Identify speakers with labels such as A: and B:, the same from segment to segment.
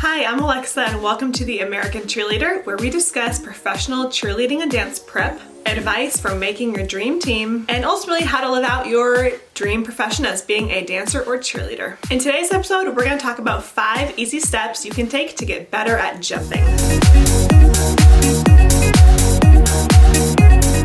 A: Hi, I'm Alexa and welcome to the American Cheerleader, where we discuss professional cheerleading and dance prep, advice for making your dream team, and ultimately how to live out your dream profession as being a dancer or cheerleader. In today's episode, we're going to talk about 5 easy steps you can take to get better at jumping.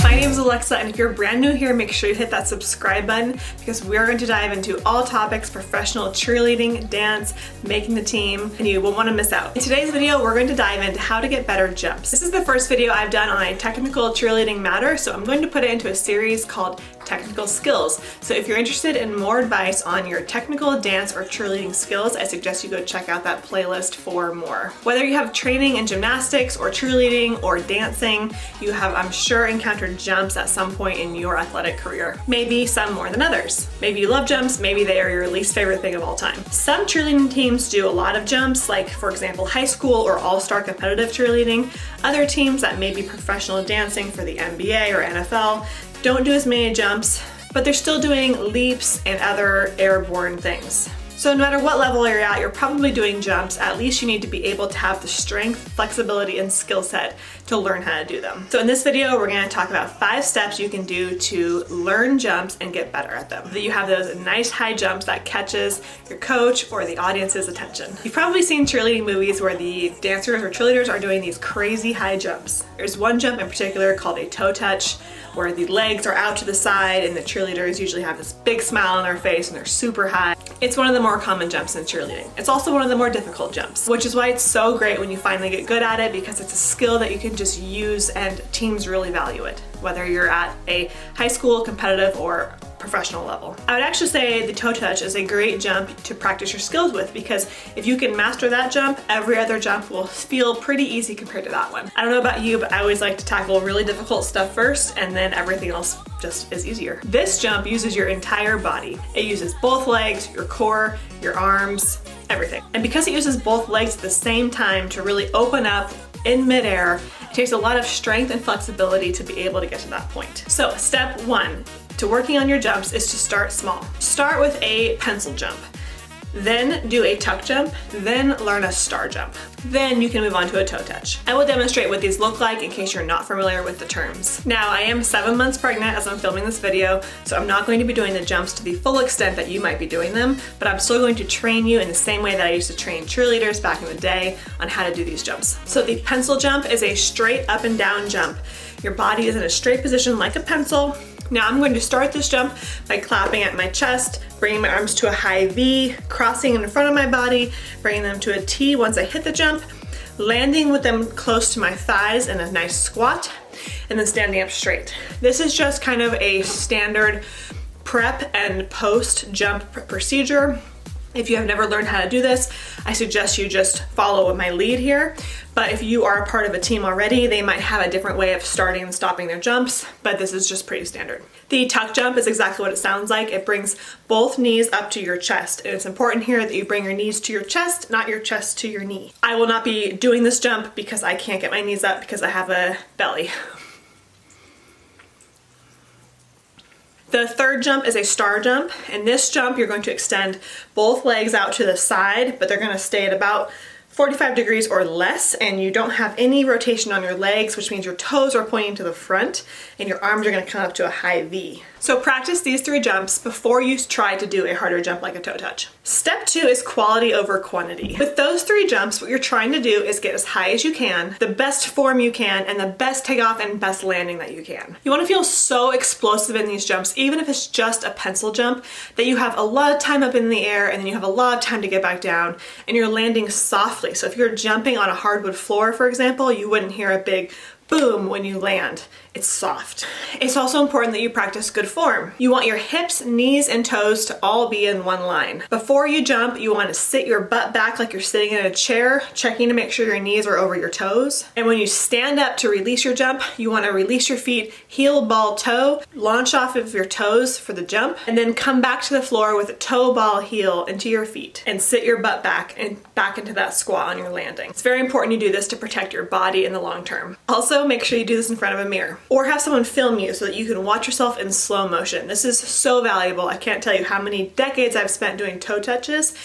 A: My name is Alexa, and if you're brand new here, make sure you hit that subscribe button because we're going to dive into all topics professional cheerleading, dance, making the team, and you won't want to miss out. In today's video, we're going to dive into how to get better jumps. This is the first video I've done on a technical cheerleading matter, so I'm going to put it into a series called Technical Skills. So if you're interested in more advice on your technical dance or cheerleading skills, I suggest you go check out that playlist for more. Whether you have training in gymnastics or cheerleading or dancing, you have, I'm sure, encountered jumps at some point in your athletic career. Maybe some more than others. Maybe you love jumps, maybe they are your least favorite thing of all time. Some cheerleading teams do a lot of jumps, like for example high school or all-star competitive cheerleading. Other teams that may be professional dancing for the NBA or NFL don't do as many jumps, but they're still doing leaps and other airborne things. So no matter what level you're at, you're probably doing jumps. At least you need to be able to have the strength, flexibility, and skill set to learn how to do them. So in this video, we're going to talk about 5 steps you can do to learn jumps and get better at them. That you have those nice high jumps that catches your coach or the audience's attention. You've probably seen cheerleading movies where the dancers or cheerleaders are doing these crazy high jumps. There's one jump in particular called a toe touch, where the legs are out to the side and the cheerleaders usually have this big smile on their face and they're super high. It's one of the more common jumps in cheerleading. It's also one of the more difficult jumps, which is why it's so great when you finally get good at it, because it's a skill that you can just use and teams really value it, whether you're at a high school, competitive, or professional level. I would actually say the toe touch is a great jump to practice your skills with, because if you can master that jump, every other jump will feel pretty easy compared to that one. I don't know about you, but I always like to tackle really difficult stuff first, and then everything else just is easier. This jump uses your entire body. It uses both legs, your core, your arms, everything. And because it uses both legs at the same time to really open up in midair, it takes a lot of strength and flexibility to be able to get to that point. So step 1 to working on your jumps is to start small. Start with a pencil jump, then do a tuck jump, then learn a star jump. Then you can move on to a toe touch. I will demonstrate what these look like in case you're not familiar with the terms. Now, I am 7 months pregnant as I'm filming this video, so I'm not going to be doing the jumps to the full extent that you might be doing them, but I'm still going to train you in the same way that I used to train cheerleaders back in the day on how to do these jumps. So the pencil jump is a straight up and down jump. Your body is in a straight position like a pencil. Now I'm going to start this jump by clapping at my chest, bringing my arms to a high V, crossing in front of my body, bringing them to a T once I hit the jump, landing with them close to my thighs in a nice squat, and then standing up straight. This is just kind of a standard prep and post jump procedure. If you have never learned how to do this, I suggest you just follow my lead here. But if you are a part of a team already, they might have a different way of starting and stopping their jumps, but this is just pretty standard. The tuck jump is exactly what it sounds like. It brings both knees up to your chest. And it's important here that you bring your knees to your chest, not your chest to your knee. I will not be doing this jump because I can't get my knees up because I have a belly. The third jump is a star jump. In this jump, you're going to extend both legs out to the side, but they're going to stay at about 45 degrees or less, and you don't have any rotation on your legs, which means your toes are pointing to the front and your arms are going to come up to a high V. So practice these 3 jumps before you try to do a harder jump like a toe touch. Step 2 is quality over quantity. With those 3 jumps, what you're trying to do is get as high as you can, the best form you can, and the best takeoff and best landing that you can. You want to feel so explosive in these jumps, even if it's just a pencil jump, that you have a lot of time up in the air and then you have a lot of time to get back down, and you're landing softly. So if you're jumping on a hardwood floor, for example, you wouldn't hear a big boom when you land. It's soft. It's also important that you practice good form. You want your hips, knees, and toes to all be in one line. Before you jump, you want to sit your butt back like you're sitting in a chair, checking to make sure your knees are over your toes. And when you stand up to release your jump, you want to release your feet heel, ball, toe, launch off of your toes for the jump, and then come back to the floor with a toe, ball, heel into your feet and sit your butt back and back into that squat on your landing. It's very important you do this to protect your body in the long term. Also, Also, make sure you do this in front of a mirror or have someone film you so that you can watch yourself in slow motion. This is so valuable. I can't tell you how many decades I've spent doing toe touches,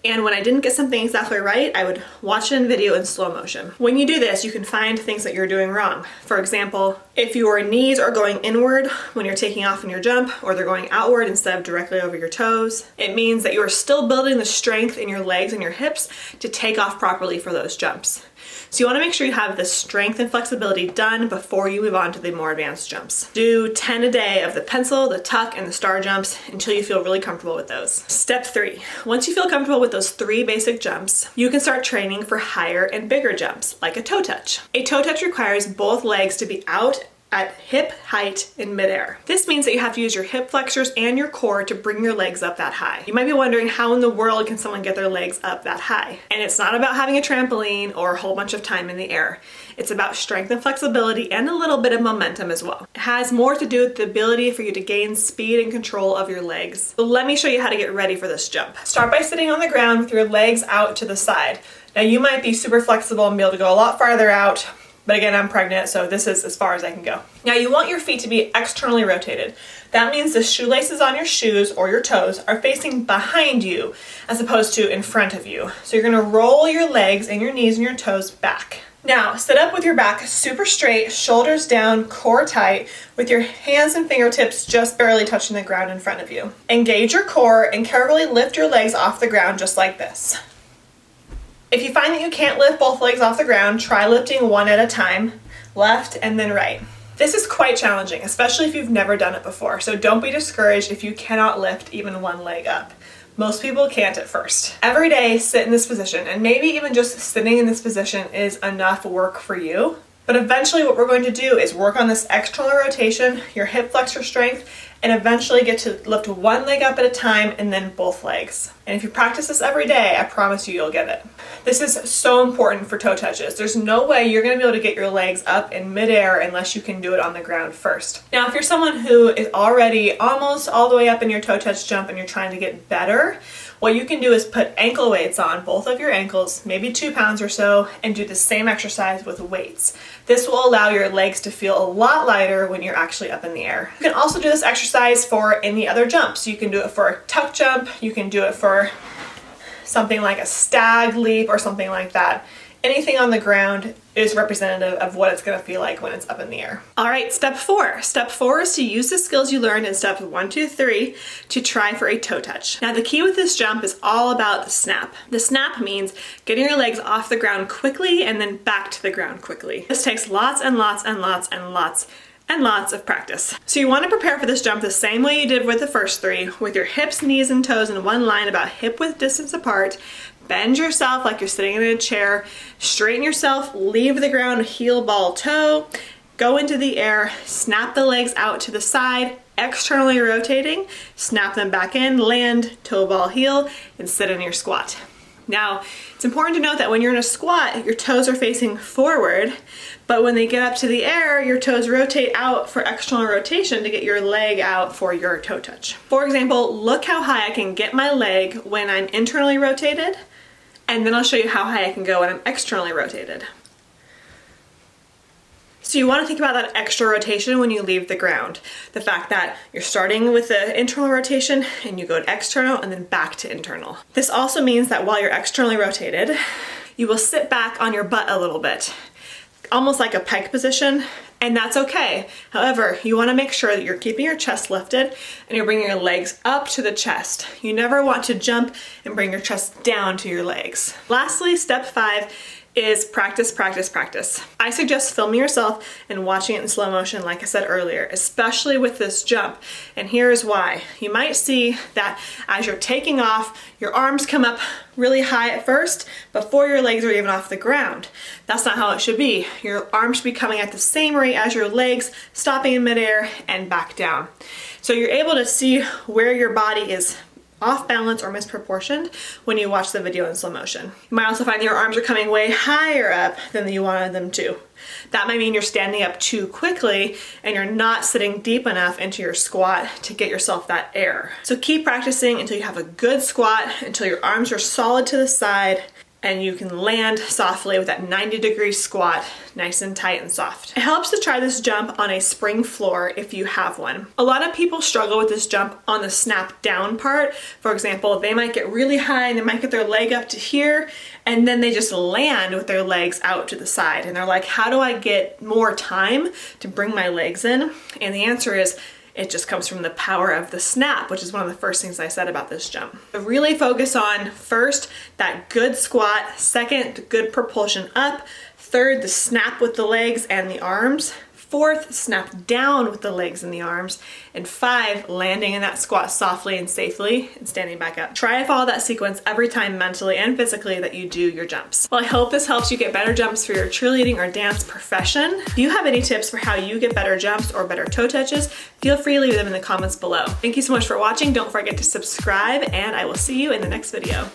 A: and when I didn't get something exactly right, I would watch it in video in slow motion. When you do this, you can find things that you're doing wrong. For example, if your knees are going inward when you're taking off in your jump, or they're going outward instead of directly over your toes, it means that you are still building the strength in your legs and your hips to take off properly for those jumps. So you want to make sure you have the strength and flexibility done before you move on to the more advanced jumps. Do 10 a day of the pencil, the tuck, and the star jumps until you feel really comfortable with those. Step 3. Once you feel comfortable with those 3 basic jumps, you can start training for higher and bigger jumps, like a toe touch. A toe touch requires both legs to be out at hip height in midair. This means that you have to use your hip flexors and your core to bring your legs up that high. You might be wondering, how in the world can someone get their legs up that high? And it's not about having a trampoline or a whole bunch of time in the air. It's about strength and flexibility and a little bit of momentum as well. It has more to do with the ability for you to gain speed and control of your legs. So let me show you how to get ready for this jump. Start by sitting on the ground with your legs out to the side. Now you might be super flexible and be able to go a lot farther out, but again, I'm pregnant, so this is as far as I can go. Now you want your feet to be externally rotated. That means the shoelaces on your shoes or your toes are facing behind you as opposed to in front of you. So you're gonna roll your legs and your knees and your toes back. Now, sit up with your back super straight, shoulders down, core tight, with your hands and fingertips just barely touching the ground in front of you. Engage your core and carefully lift your legs off the ground just like this. If you find that you can't lift both legs off the ground, try lifting one at a time, left and then right. This is quite challenging, especially if you've never done it before, so don't be discouraged if you cannot lift even one leg up. Most people can't at first. Every day, sit in this position, and maybe even just sitting in this position is enough work for you. But eventually what we're going to do is work on this external rotation, your hip flexor strength, and eventually get to lift one leg up at a time and then both legs. And if you practice this every day, I promise you'll get it. This is so important for toe touches. There's no way you're gonna be able to get your legs up in midair unless you can do it on the ground first. Now, if you're someone who is already almost all the way up in your toe touch jump and you're trying to get better, what you can do is put ankle weights on both of your ankles, maybe 2 pounds or so, and do the same exercise with weights. This will allow your legs to feel a lot lighter when you're actually up in the air. You can also do this exercise for any other jumps. You can do it for a tuck jump, you can do it for something like a stag leap or something like that. Anything on the ground is representative of what it's going to feel like when it's up in the air. All right, step 4. Step 4 is to use the skills you learned in steps 1, 2, 3 to try for a toe touch. Now the key with this jump is all about the snap. The snap means getting your legs off the ground quickly and then back to the ground quickly. This takes lots and lots and lots and lots and lots of practice. So you want to prepare for this jump the same way you did with the first 3, with your hips, knees, and toes in one line about hip width distance apart. Bend yourself like you're sitting in a chair, straighten yourself, leave the ground heel, ball, toe, go into the air, snap the legs out to the side, externally rotating, snap them back in, land, toe, ball, heel, and sit in your squat. Now, it's important to note that when you're in a squat, your toes are facing forward, but when they get up to the air, your toes rotate out for external rotation to get your leg out for your toe touch. For example, look how high I can get my leg when I'm internally rotated, and then I'll show you how high I can go when I'm externally rotated. So you want to think about that extra rotation when you leave the ground. The fact that you're starting with the internal rotation and you go to external and then back to internal. This also means that while you're externally rotated, you will sit back on your butt a little bit, almost like a pike position, and that's okay. However, you want to make sure that you're keeping your chest lifted and you're bringing your legs up to the chest. You never want to jump and bring your chest down to your legs. Lastly, step 5 is practice, practice, practice. I suggest filming yourself and watching it in slow motion, like I said earlier, especially with this jump. And here's why. You might see that as you're taking off, your arms come up really high at first before your legs are even off the ground. That's not how it should be. Your arms should be coming at the same rate as your legs, stopping in midair and back down. So you're able to see where your body is off balance or misproportioned when you watch the video in slow motion. You might also find that your arms are coming way higher up than you wanted them to. That might mean you're standing up too quickly and you're not sitting deep enough into your squat to get yourself that air. So keep practicing until you have a good squat, until your arms are solid to the side, and you can land softly with that 90-degree squat, nice and tight and soft. It helps to try this jump on a spring floor if you have one. A lot of people struggle with this jump on the snap down part. For example, they might get really high and they might get their leg up to here, and then they just land with their legs out to the side. And they're like, how do I get more time to bring my legs in? And the answer is, it just comes from the power of the snap, which is one of the first things I said about this jump. So really focus on first, that good squat, second, the good propulsion up, third, the snap with the legs and the arms, fourth, snap down with the legs and the arms, and 5, landing in that squat softly and safely and standing back up. Try to follow that sequence every time mentally and physically that you do your jumps. Well, I hope this helps you get better jumps for your cheerleading or dance profession. If you have any tips for how you get better jumps or better toe touches, feel free to leave them in the comments below. Thank you so much for watching. Don't forget to subscribe, and I will see you in the next video.